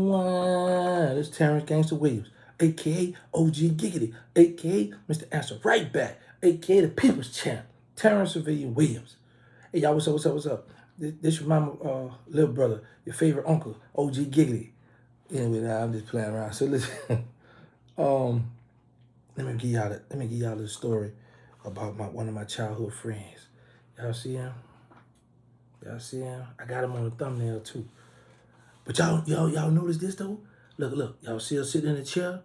It's Terrence Gangster Williams, aka OG Giggity, aka Mr. Answer Right Back, aka the People's Champ, Terrence Civilian Williams. Hey y'all, what's up, what's up, what's up? This is my little brother, your favorite uncle, OG Giggity. Anyway, now I'm just playing around. So listen, um, let me give y'all the story about one of my childhood friends. Y'all see him? Y'all see him? I got him on the thumbnail too. But y'all notice this though? Look, y'all see us sitting in a chair,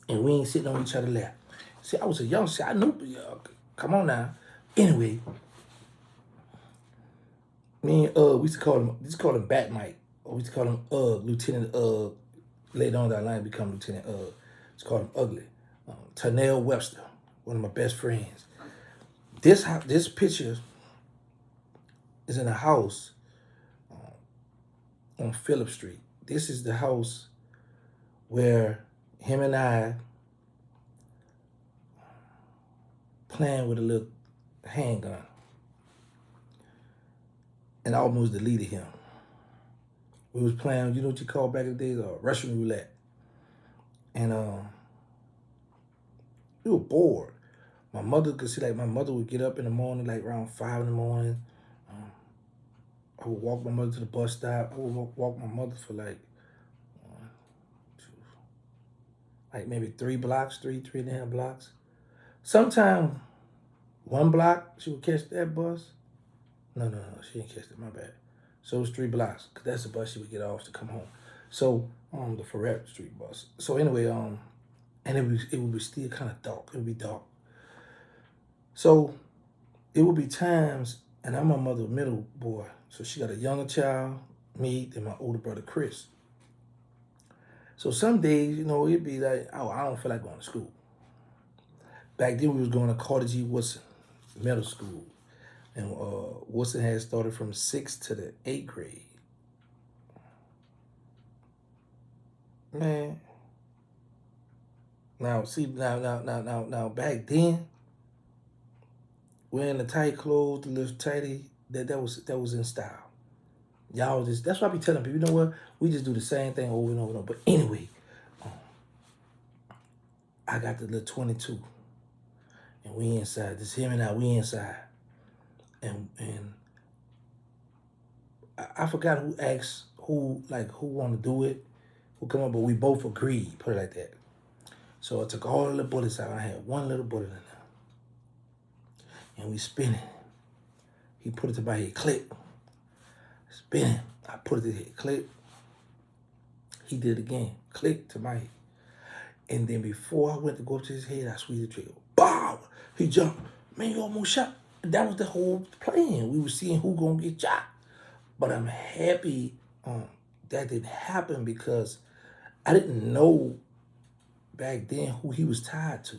and we ain't sitting on each other's lap. See, I was a youngster. I knew. Come on now. Anyway, me and we used to call him Bat Mike, or we used to call him Lieutenant Later on that line, become Lieutenant Let's call him Ugly. Ternell Webster, one of my best friends. This picture is in a house on Phillip Street. This is the house where him and I playing with a little handgun, and I almost deleted him. We was playing, you know what you call back in the days, Russian roulette, and we were bored. My mother could see, like, my mother would get up in the morning, like around 5 in the morning. Um, I would walk my mother to the bus stop. I would walk my mother for like, one, two, like maybe 3 blocks, three and a half blocks. Sometime 1 block, she would catch that bus. No, she didn't catch it. My bad. So it was 3 blocks, cause that's the bus she would get off to come home. So the Ferret Street bus. So anyway, and it would be still kind of dark. It would be dark. So it would be times, and I'm my mother's middle boy. So she got a younger child, me, and my older brother Chris. So some days, it'd be like, oh, I don't feel like going to school. Back then we was going to Carter G. Woodson Middle School. And Woodson had started from 6th to the 8th grade. Man. Now see now back then, wearing the tight clothes, the little tighty, that was in style. Y'all just that's why I be telling people, you know what? We just do the same thing over and over and over. But anyway, um, I got the little 22, and we inside. This him and I, we inside. And I forgot who asked who want to do it, who come up, but we both agreed, put it like that. So I took all the bullets out. I had one little bullet in there. And we spinning. He put it to my head, click. Spinning. I put it to his head, click. He did it again, click to my head. And then before I went to go up to his head, I squeezed the trigger. Bow! He jumped. Man, you almost shot. That was the whole plan. We were seeing who gonna get shot. But I'm happy that didn't happen because I didn't know back then who he was tied to.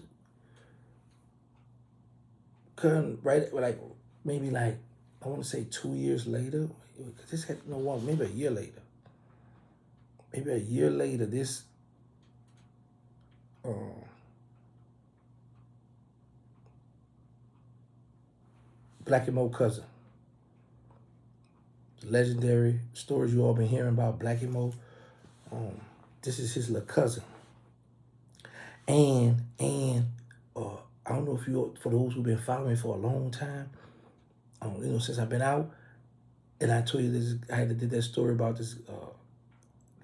Couldn't right like maybe like I want to say 2 years later. This had no one. Maybe a year later. Maybe a year later, this uh, Blacky Moe cousin, legendary stories you all been hearing about Blacky Moe. Um, this is his little cousin, and I don't know if you, for those who've been following me for a long time, since I've been out, and I told you this, I had to did that story about this.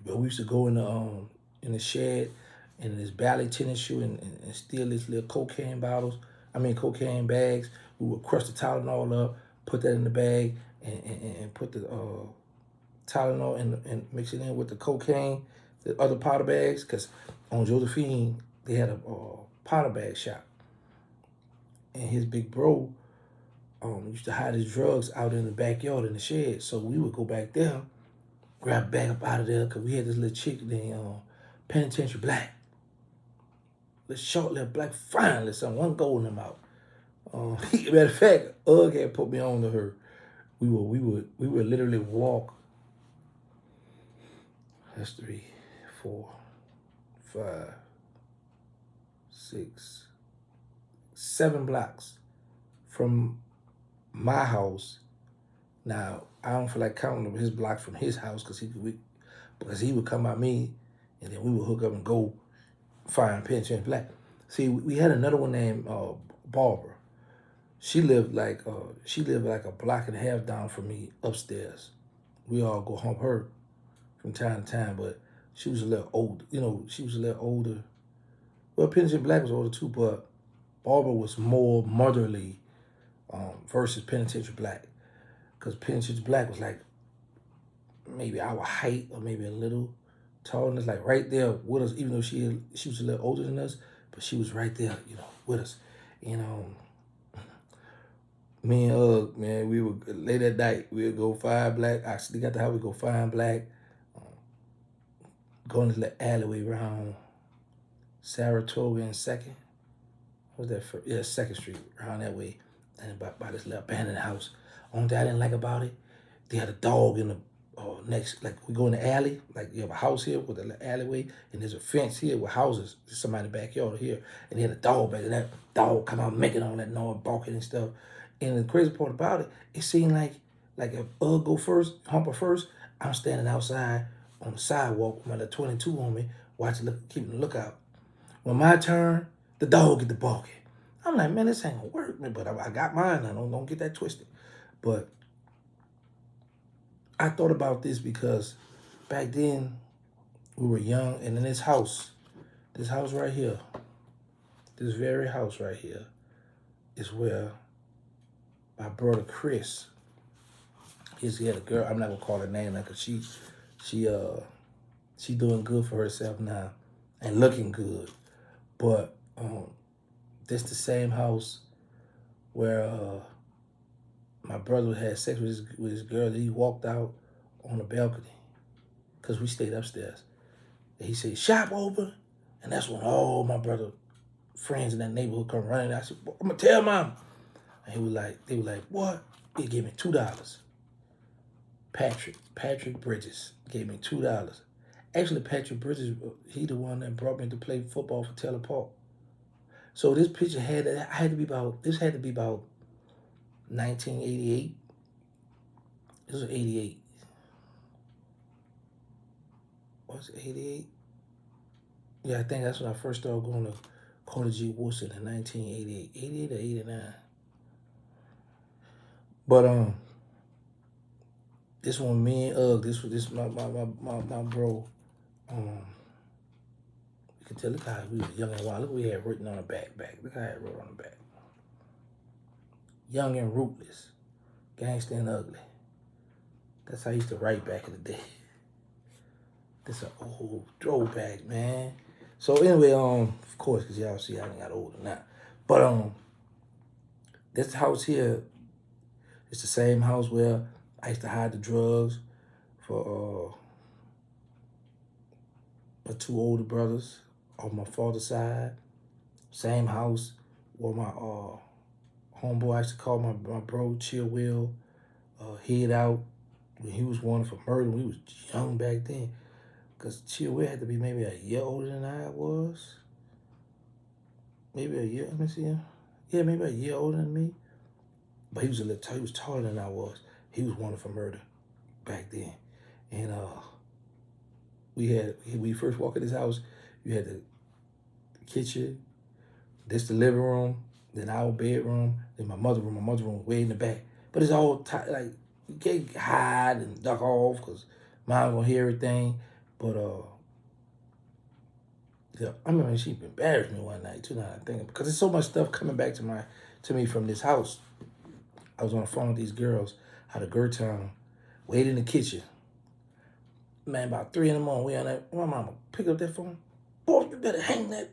We used to go in the shed in this ballet tennis shoe and steal these little cocaine bags. We would crush the Tylenol up, put that in the bag, and put the Tylenol and mix it in with the cocaine, the other powder bags, because on Josephine, they had a powder bag shop. And his big bro used to hide his drugs out in the backyard in the shed. So we would go back there, grab a bag up out of there, because we had this little chick named Penitentiary Black. This short little black, fine little something, one gold in the mouth. Matter of fact, Ugg had put me on to her. We would literally walk. That's 3, 4, 5, 6, 7 blocks from my house. Now I don't feel like counting his blocks from his house because because he would come by me, and then we would hook up and go find Penitentiary Black. See, we had another one named Barbara. She lived like a block and a half down from me upstairs. We all go hump her from time to time, but she was a little old. She was a little older. Well, Penitentiary Black was older too, but Barbara was more motherly versus Penitentiary Black. Because Penitentiary Black was like maybe our height or maybe a little taller than us, like right there with us, even though she was a little older than us, but she was right there, with us. Me and man, we would late at night, we would go find Black. I still got the house, we go find Black, go into the alleyway around Saratoga and Second. What was that first? Yeah, Second Street, around that way. And by this little abandoned house. Only thing I didn't like about it, they had a dog in the next, like we go in the alley, like you have a house here with an alleyway, and there's a fence here with houses. There's somebody's backyard here, and they had a dog back, and that dog come out making all that noise, barking and stuff. And the crazy part about it, it seemed like if go first, humper first, I'm standing outside on the sidewalk with my little 22 on me, watching, keeping the lookout. When my turn, the dog get the barking. I'm like, man, this ain't gonna work, man. But I got mine now. Don't get that twisted. But I thought about this because back then we were young, and in this house right here, this very house right here, is where my brother Chris, he had a girl. I'm not gonna call her name, like, cause she doing good for herself now and looking good. But this the same house where my brother had sex with his girl. That he walked out on the balcony because we stayed upstairs. And he said, "Shop over," and that's when all my brother friends in that neighborhood come running. I said, "I'm gonna tell mom." And they were like, "What?" He gave me $2. Patrick Bridges gave me $2. Actually, Patrick Bridges, he the one that brought me to play football for Taylor Park. So this picture had to be about 1988. This was 88. Was it 88? Yeah, I think that's when I first started going to Carter G. Woodson in 1988. 88 or 89. But this one, me and this my bro. You can tell, look how we was young and wild. Look what we had written on the back. Look how it wrote on the back. Young and rootless, gangster and ugly. That's how I used to write back in the day. This an old throwback, man. So anyway, of course, because y'all see I done got older now. But this house here, it's the same house where I used to hide the drugs for my two older brothers on my father's side. Same house where my homeboy, I used to call my bro Chill Will, hid out when he was wanted for murder. We was young back then. Because Chill Will had to be maybe a year older than I was. Maybe a year, let me see. Yeah, maybe a year older than me. But he was he was taller than I was. He was wanted for murder back then. And when we first walked in this house, you had the kitchen, this the living room, then our bedroom, then my mother room. My mother room way in the back. But it's all like, you can't hide and duck off because mom gonna hear everything. But yeah, I remember she embarrassed me one night too. Now I think, because there's so much stuff coming back to me from this house. I was on the phone with these girls out of Gertown, waiting in the kitchen. Man, about 3 in the morning, we on that. My mama picked up that phone. Boy, you better hang that.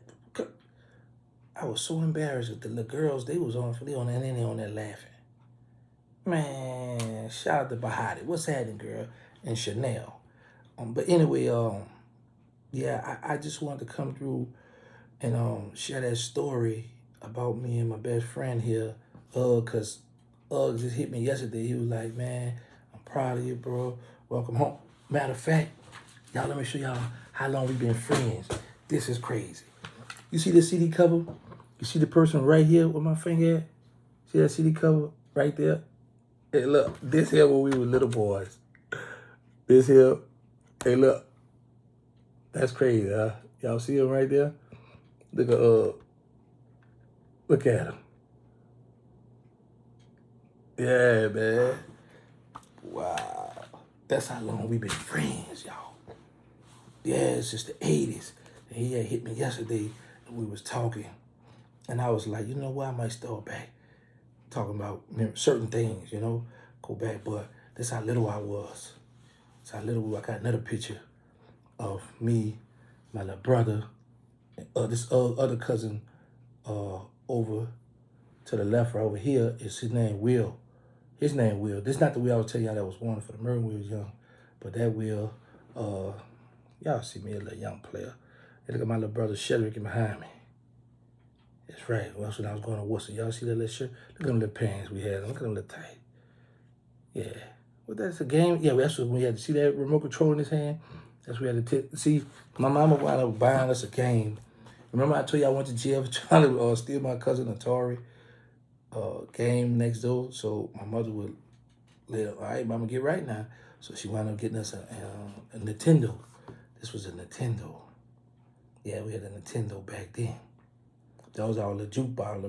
I was so embarrassed with the little girls. They was on there laughing. Man, shout out to Bahati. What's happening, girl? And Chanel. But anyway, yeah, I just wanted to come through and share that story about me and my best friend here. Cause just hit me yesterday. He was like, "Man, I'm proud of you, bro. Welcome home." Matter of fact, y'all, let me show y'all how long we've been friends. This is crazy. You see this CD cover? You see the person right here with my finger at? See that CD cover right there? Hey, look, this here when we were little boys. This here, hey, look, That's crazy, huh? Y'all see him right there? Look at him. Yeah, man. Wow. That's how long we been friends, y'all. Yeah, it's just the 80s. And he had hit me yesterday and we was talking. And I was like, you know what? I might start back talking about certain things, go back. But that's how little I was. That's how little I got another picture of me, my little brother, and this other cousin over to the left right over here is his name Will. His name Will. This is not the Will I was telling y'all that was born for the murder when we was young. But that Will, y'all see me, a little young player. And look at my little brother Shedrick behind me. That's right. Well, that's when I was going to Worcester. Y'all see that little shirt? Look at them little pants we had. Look at them little tight. Yeah. Well, that's a game. Yeah, that's when we had to see that remote control in his hand. That's what we had to see. My mama wound up buying us a game. Remember I told you I went to jail for trying to steal my cousin Atari game next door? So my mother would let her, all right, mama, get right now. So she wound up getting us a Nintendo. This was a Nintendo. Yeah, we had a Nintendo back then. That was all the jukebox,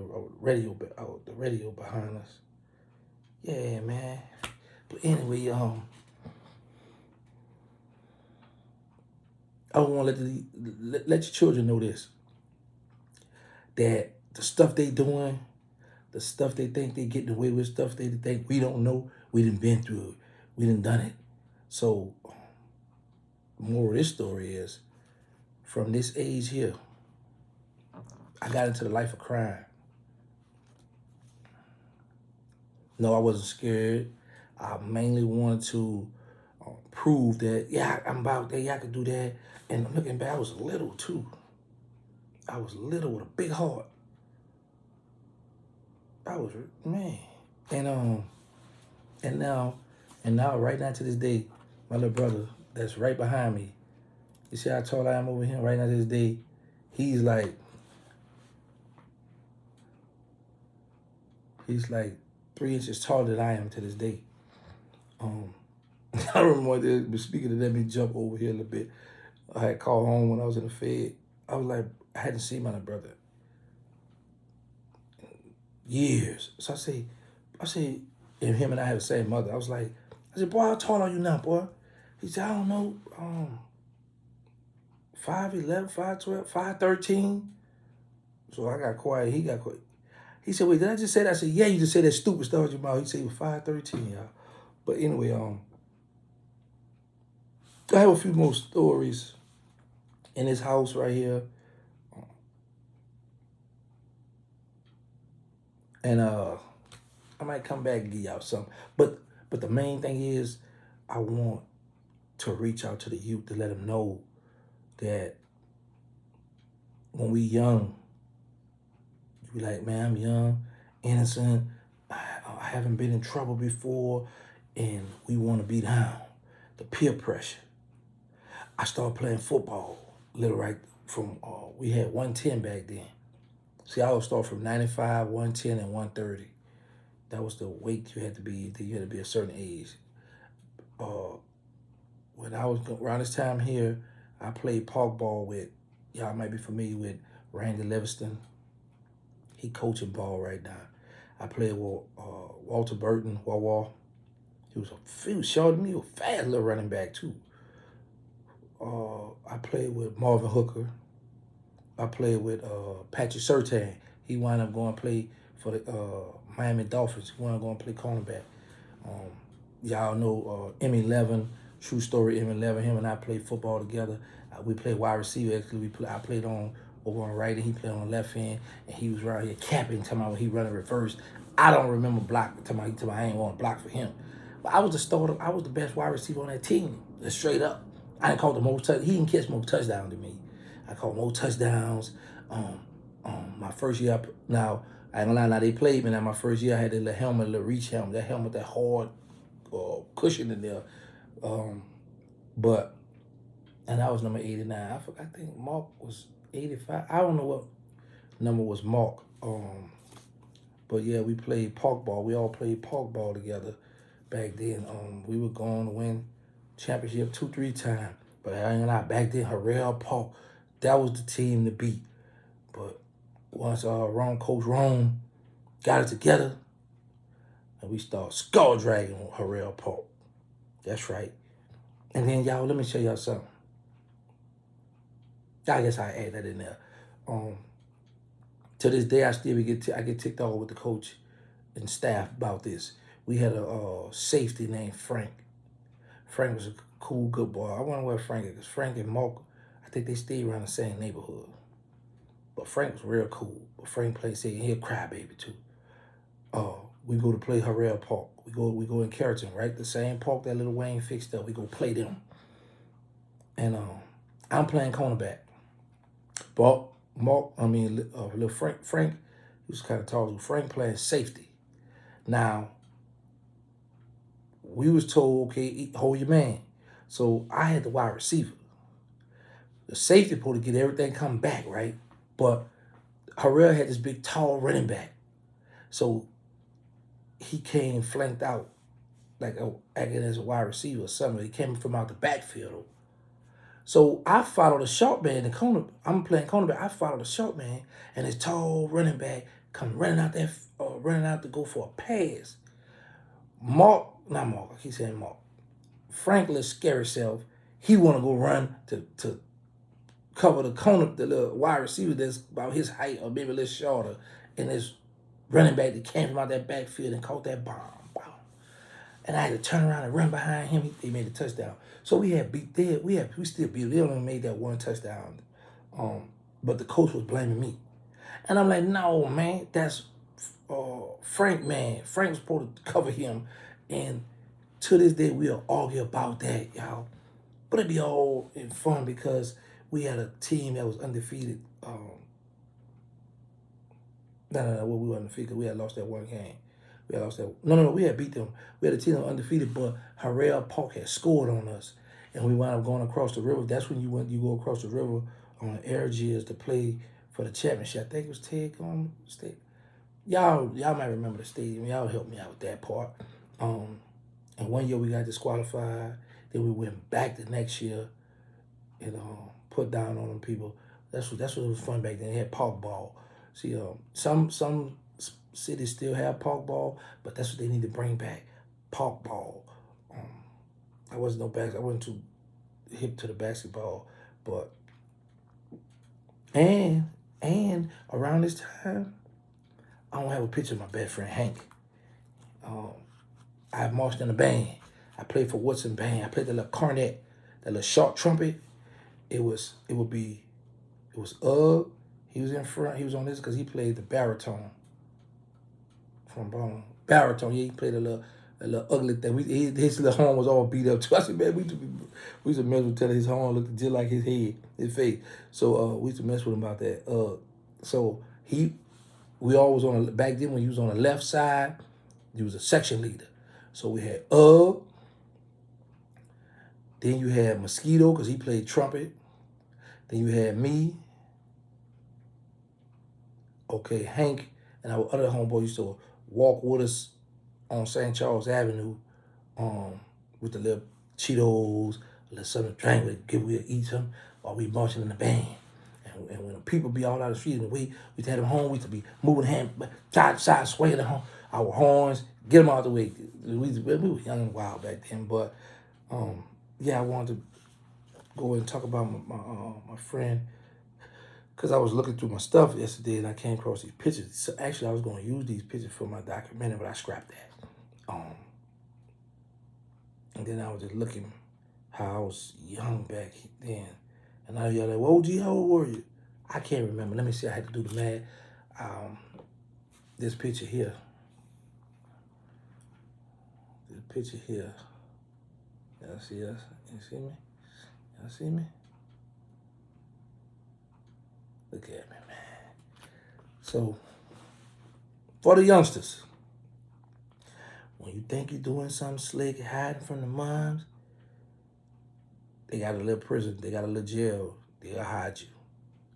the radio behind us. Yeah, man. But anyway, I want to let your children know this. That the stuff they doing, the stuff they think they getting away with, stuff they think we don't know, we done been through it. We done done it. So, the moral of this story is, from this age here, I got into the life of crime. No, I wasn't scared. I mainly wanted to prove that, yeah, I'm about that, yeah, I could do that. And looking back, I was little too. I was little with a big heart. I was, man. And now, right now to this day, my little brother that's right behind me, you see how tall I am over here? Right now to this day, he's like 3 inches taller than I am to this day. I remember one day, speaking to let me jump over here a little bit. I had called home when I was in the Fed. I was like, I hadn't seen my little brother in years. So I say, and him and I have the same mother. I said, boy, how tall are you now, boy? He said, I don't know, 5'11", 5'12", 5'13". So I got quiet. He got quiet. He said, wait, did I just say that? I said, yeah, you just said that stupid stuff out your mouth. He said he was 5'13", y'all. But anyway, I have a few more stories in this house right here. And I might come back and give y'all some. But the main thing is, I want to reach out to the youth to let them know that when we young, you be like, man, I'm young, innocent, I haven't been in trouble before, and we want to be down. The peer pressure. I started playing football, little right from, we had 110 back then. See, I would start from 95, 110, and 130. That was the weight you had to be. You had to be a certain age. When I was around this time here, I played park ball with, y'all might be familiar with Randy Livingston. He coaching ball right now. I played with Walter Burton, Wawa. He was short than me. He was a fast little running back too. I played with Marvin Hooker. I played with Patrick Surtain. He wound up going to play for the Miami Dolphins. He wound up going to play cornerback. Y'all know M11, true story M11. Him and I played football together. We played wide receiver. Actually, I played over on right, and he played on the left hand, and he was right here capping, talking about when he running reverse. I don't remember block. Talking about I ain't want to block for him. But I was the starter. I was the best wide receiver on that team. Straight up. I didn't call the most touchdowns. He didn't catch more touchdowns than me. I called more touchdowns. My first year, now, I ain't gonna lie, now they played me. Now, my first year, I had that little helmet, little reach helmet. That helmet, that hard cushion in there. And I was number 89. I think Mark was 85. I don't know what number was Mark. But yeah, we played park ball. We all played park ball together back then. We were going to win championship 2-3 times. But I ain't lie, back then, Harrell Park, that was the team to beat. But once Coach Rome got it together, and we start skull dragging on Harrell Park. That's right. And then y'all, let me show y'all something. I guess I add that in there. To this day, I still get ticked off with the coach and staff about this. We had a safety named Frank. Frank was a cool, good boy. I wonder where Frank is, because Frank and Mark, I think they stayed around the same neighborhood. But Frank was real cool. But Frank played safety, and he a crybaby too. We go to play Harrell Park. We go in Carrollton, right? The same park that Lil Wayne fixed up. We go play them. And I'm playing cornerback. But little Frank, he was kind of tall. So Frank playing safety. Now, we was told, okay, hold your man. So I had the wide receiver. The safety pulled to get everything come back, right? But Harrell had this big, tall running back. So he came flanked out, like acting as a wide receiver or something. He came from out the backfield. So I followed the short man, I'm playing cornerback. I followed the short man, and his tall running back come running out to go for a pass. I keep saying Mark. Franklin's scary self, he want to go run to cover the little wide receiver that's about his height or maybe a little shorter, and this running back that came from out that backfield and caught that bomb. And I had to turn around and run behind him. He made a touchdown. So we still beat. They only made that one touchdown. But the coach was blaming me. And I'm like, no, man, that's Frank, man. Frank was supposed to cover him. And to this day, we'll argue about that, y'all. But it'd be all in fun because we had a team that was undefeated. We were undefeated. We had lost that one game. We had lost that. No, we had beat them. We had a team that was undefeated, but Harrell Park had scored on us, and we wound up going across the river. That's when you go across the river on air gears to play for the championship. I think it was Ted on state. Y'all might remember the stadium. Y'all helped me out with that part. And one year we got disqualified. Then we went back the next year and put down on them people. That's what was fun back then. They had park ball. See, some cities still have park ball, but that's what they need to bring back, park ball. I wasn't too hip to the basketball, but and around this time, I don't have a picture of my best friend Hank. I marched in a band. I played for Woodson band. I played the little cornet, that little short trumpet. It was he was in front. He was on this because he played the baritone. Trombone, baritone. Yeah, he played a little ugly thing. His little horn was all beat up too. I said, man, we used to mess with him. His horn looked just like his head, his face. So we used to mess with him about that. So we always back then when he was on the left side, he was a section leader. So we had then you had Mosquito because he played trumpet. Then you had me. Okay, Hank and our other homeboy used to walk with us on St. Charles Avenue with the little Cheetos, a little something to drink, we'd eat some while we marching in the band. And when the people be all out of the street and we used to have them home, we used to be moving hand, side to side, swaying our horns, get them out of the way. We were young and wild back then, but I wanted to go and talk about my friend, because I was looking through my stuff yesterday and I came across these pictures. So actually, I was going to use these pictures for my documentary, but I scrapped that. And then I was just looking how I was young back then. And now you're like, well, OG, how old were you? I can't remember. Let me see. I had to do the math. This picture here. This picture here. Y'all see us? You see me? Y'all see me? Look at me, man. So, for the youngsters, when you think you're doing something slick, hiding from the moms, they got a little prison, they got a little jail, they'll hide you.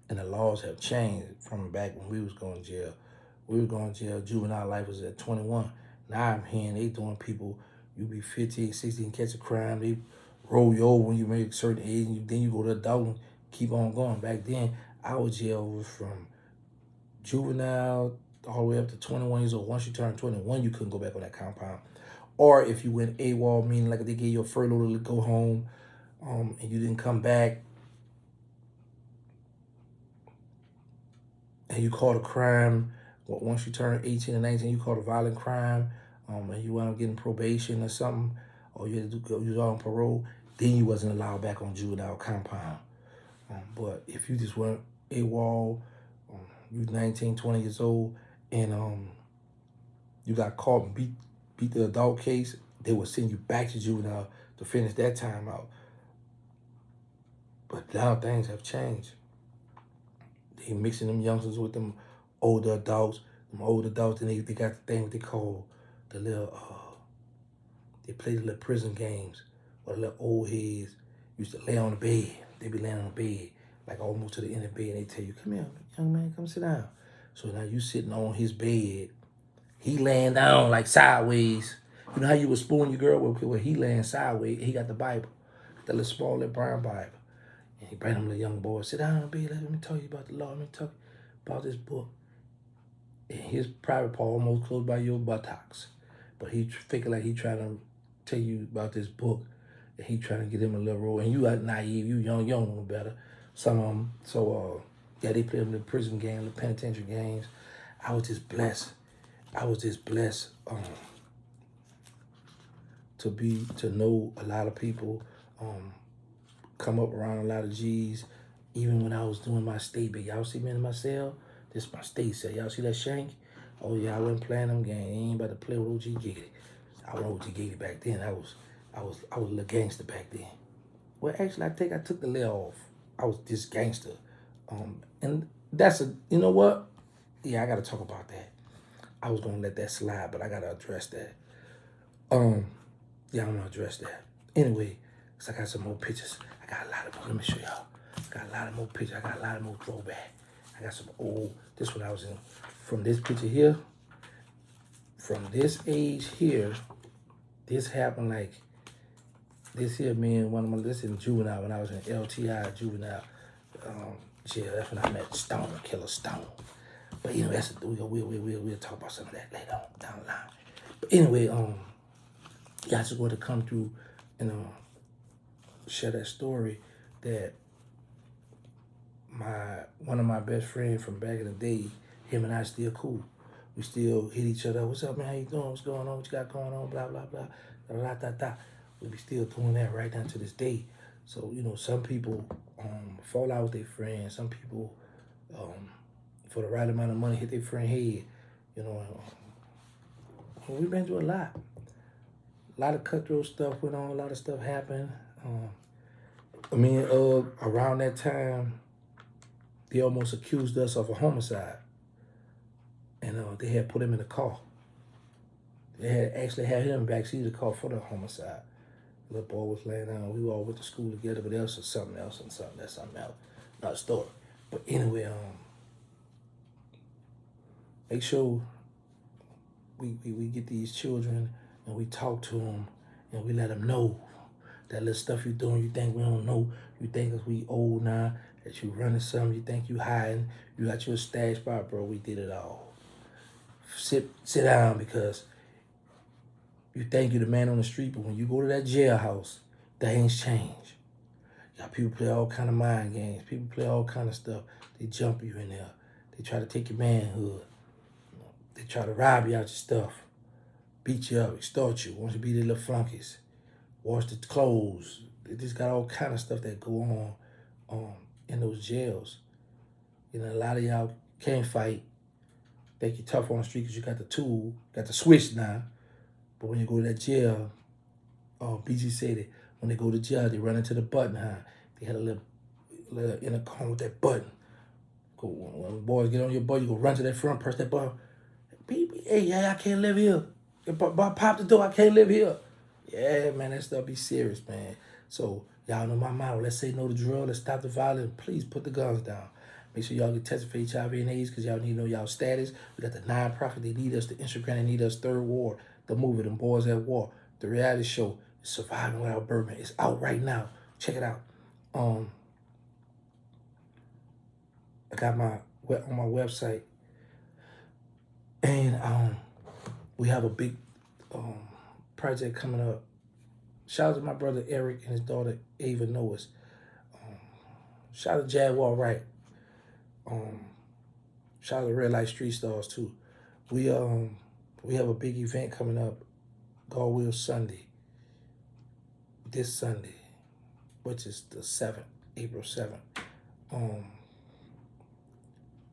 And the laws have changed from back when we was going to jail. We was going to jail, juvenile life was at 21. Now I'm hearing they doing people, you be 15, 16, catch a crime, they roll you over when you make a certain age, and then you go to adult and keep on going. Back then, our jail was from juvenile all the way up to 21 years old. Once you turn 21, you couldn't go back on that compound. Or if you went AWOL, meaning like they gave you a furlough to go home, and you didn't come back, and you caught a crime, once you turn 18 or 19, you caught a violent crime, and you wound up getting probation or something, or you had to you was on parole, then you wasn't allowed back on juvenile compound. But if you just went AWOL, you 19, 20 years old, and you got caught and beat the adult case, they would send you back to juvenile to finish that time out. But now things have changed. They mixing them youngsters with them older adults. Them older adults, and they got the thing what they call the little, they play the little prison games, where the little old heads used to lay on the bed. They be laying on the bed, like almost to the end of the bed, and they tell you, come here, young man, come sit down. So now you sitting on his bed, he laying down like sideways. You know how you would spoon your girl? Well, he laying sideways, he got the Bible, the little small little brown Bible. And he bring them the young boy, sit down and be, let me tell you about the law, let me talk about this book. And his private part almost close by your buttocks. But he figure like he trying to tell you about this book, and he trying to get him a little role. And you are naive, you young, know better. Some of them, so yeah, they play them the prison game, the penitentiary games. I was just blessed to know a lot of people, come up around a lot of G's. Even when I was doing my state bit, y'all see me in my cell? This is my state cell. Y'all see that shank? Oh yeah, I wasn't playing them games. I ain't about to play with OG Giggity. I was OG Giggity back then. I was a little gangster back then. Well, actually, I think I took the lid off. I was this gangster, and that's you know what? Yeah, I gotta talk about that. I was gonna let that slide, but I gotta address that. Yeah, I'm gonna address that. Anyway, cause I got some more pictures. I got a lot of more. Let me show y'all. I got a lot of more pictures. I got a lot of more throwback. I got some old. This one I was in. From this picture here. From this age here. This happened like. This here, this in juvenile when I was in LTI juvenile jail. That's when I met Stone, Killer Stone. But you know, we'll talk about some of that later on down the line. But anyway, y'all just want to come through and share that story that one of my best friends from back in the day, him and I still cool. We still hit each other. What's up, man? How you doing? What's going on? What you got going on? Blah blah blah. Da da da da. We be still doing that right down to this day. So you know, some people fall out with their friends. Some people, for the right amount of money, hit their friend head. You know, we've been through a lot. A lot of cutthroat stuff went on. A lot of stuff happened. Around that time, they almost accused us of a homicide. And they had put him in the car. They had actually had him in the backseat of the car for the homicide. The little boy was laying down. We all went to school together, but that was something else and something else. Not a story. But anyway, make sure we get these children and we talk to them and we let them know that little stuff you doing, you think we don't know, you think that we old now, that you running something, you think you hiding, you got your stash spot, bro, we did it all. Sit down, because you think you're the man on the street, but when you go to that jailhouse, things change. Y'all people play all kind of mind games. People play all kind of stuff. They jump you in there. They try to take your manhood. They try to rob you out your stuff. Beat you up, extort you, want you to be their little flunkies. Wash the clothes. They just got all kind of stuff that go on in those jails. You know, a lot of y'all can't fight. Think you're tough on the street because you got the tool, got the switch now. But when you go to that jail, BG said it, when they go to jail, they run into the button, huh? They had a little intercom with that button. When the boys get on your butt, you go run to that front, press that button. Hey, I can't live here. Pop the door, I can't live here. Yeah, man, that stuff be serious, man. So, y'all know my motto. Let's say no to drugs. Let's stop the violence. Please put the guns down. Make sure y'all get tested for HIV and AIDS, because y'all need to know y'all status. We got the nonprofit. They need us. The Instagram, they need us. Third War, the movie, Them Boys at War, the reality show. Surviving Without Birdman. It's out right now. Check it out. I got on my website, and we have a big project coming up. Shout out to my brother Eric and his daughter Ava Noahs. Shout out to Jaguar Wright. Shout out to Red Light Street Stars too. We have a big event coming up, God Will Sunday. This Sunday, which is the 7th, April 7th.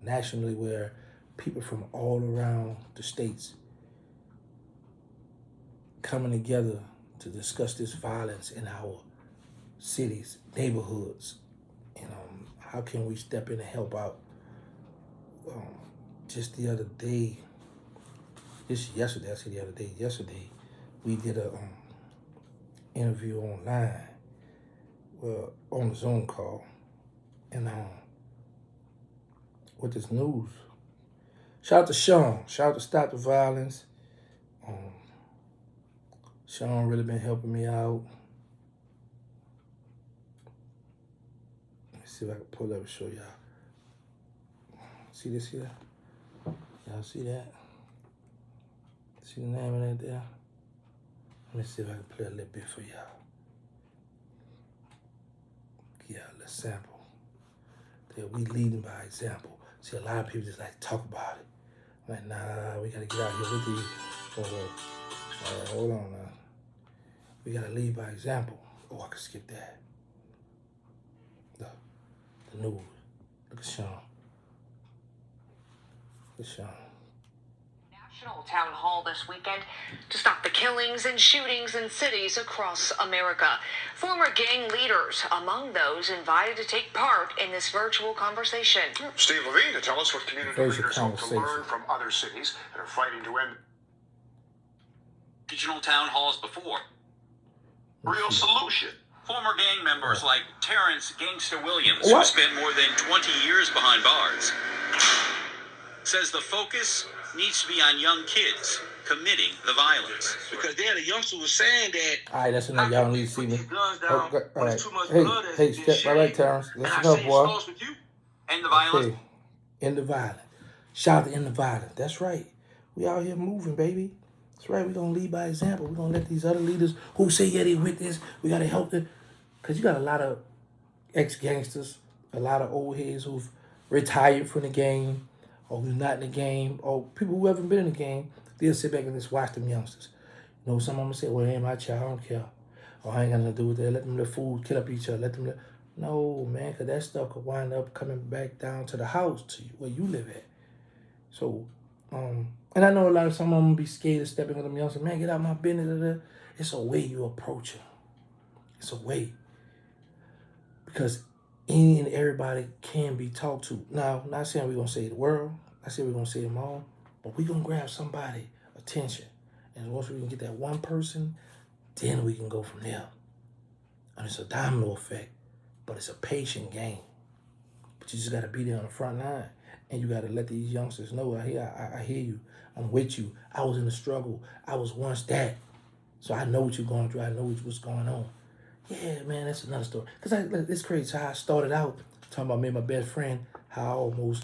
Nationally, where people from all around the states coming together to discuss this violence in our cities, neighborhoods, and how can we step in and help out. Just the other day, yesterday, we did a interview online, on the Zoom call, and with this news. Shout out to Sean. Shout out to Stop the Violence. Sean really been helping me out. Let me see if I can pull up and show y'all. See this here? Y'all see that? See the name of that there? Let me see if I can play a little bit for y'all. Yeah, let's sample. That we leading by example. See, a lot of people just like to talk about it. I'm like, nah, we gotta get out here with these. All right, hold on now. We gotta lead by example. Oh, I can skip that. The news. Look at Sean. Look at Sean. National town hall this weekend to stop the killings and shootings in cities across America. Former gang leaders among those invited to take part in this virtual conversation. Steve Levine to tell us what community leaders hope to learn from other cities that are fighting to end regional town halls before. Real solution. Former gang members like TERRANCEGANGSTAWILLIAMS, who spent more than 20 years behind bars, says the focus needs to be on young kids committing the violence. Because they're the youngsters were saying that. All right, that's enough. Y'all need to see me. All right. Hey, step right, Terrence. That's enough, boy. End the violence. Okay. End the violence. Shout out to End the Violence. That's right. We out here moving, baby. That's right. We're going to lead by example. We're going to let these other leaders who say, yeah, they with this, we got to help them. Because you got a lot of ex-gangsters, a lot of old heads who've retired from the game, or who's not in the game, or people who haven't been in the game. They'll sit back and just watch them youngsters. You know, some of them say, well, ain't my child, I don't care. Or I ain't got nothing to do with that. Let them let fools kill up each other. Let them let... No, man, because that stuff could wind up coming back down to the house, to you, where you live at. So, and I know some of them be scared of stepping on them youngsters. Man, get out my business. It's a way you approach them. It's a way. Because any and everybody can be talked to. Now, not saying we're going to save the world. I say we're going to save them all. But we're going to grab somebody's attention. And once we can get that one person, then we can go from there. And it's a domino effect. But it's a patient game. But you just got to be there on the front line. And you got to let these youngsters know, I hear you. I'm with you. I was in the struggle. I was once that. So I know what you're going through. I know what's going on. Yeah, man, that's another story. Because it's crazy. So how I started out talking about me and my best friend, how I almost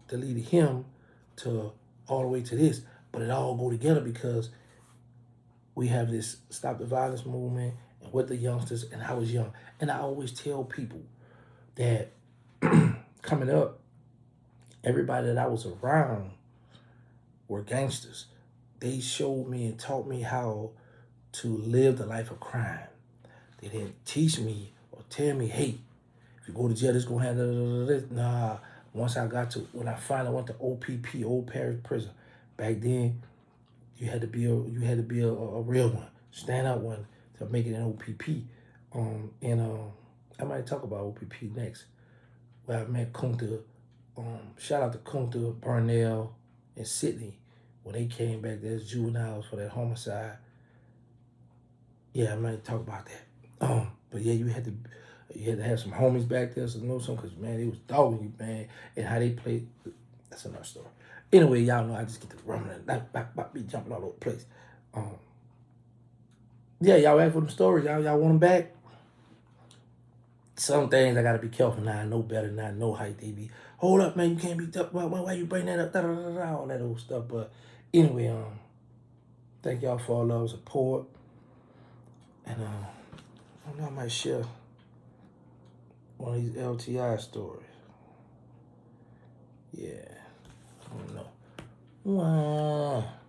deleted him to all the way to this. But it all go together because we have this Stop the Violence movement and with the youngsters, and I was young. And I always tell people that coming up, everybody that I was around were gangsters. They showed me and taught me how to live the life of crime. They didn't teach me or tell me, hey, if you go to jail, it's going to have this. Nah, once I got to, when I finally went to OPP, Old Parish Prison, back then, you had to be a real one, stand up one to make it an OPP. I might talk about OPP next. Where I met Kunta, shout out to Kunta, Barnell, and Sydney when they came back there as juveniles for that homicide. Yeah, I might talk about that. But yeah, you had to have some homies back there to know something, because man, they was dogging you, man, and how they played. That's another story. Anyway, y'all know I just get to rumbling, be jumping all over the place. Yeah, y'all ask for them stories. Y'all want them back? Some things I gotta be careful now. I know better than I know how they be. Hold up, man, you can't be why you bring that up? Da, da, da, da, all that old stuff. But anyway, thank y'all for all love, support. And I know I might share one of these LTI stories. Yeah. I don't know. Wow.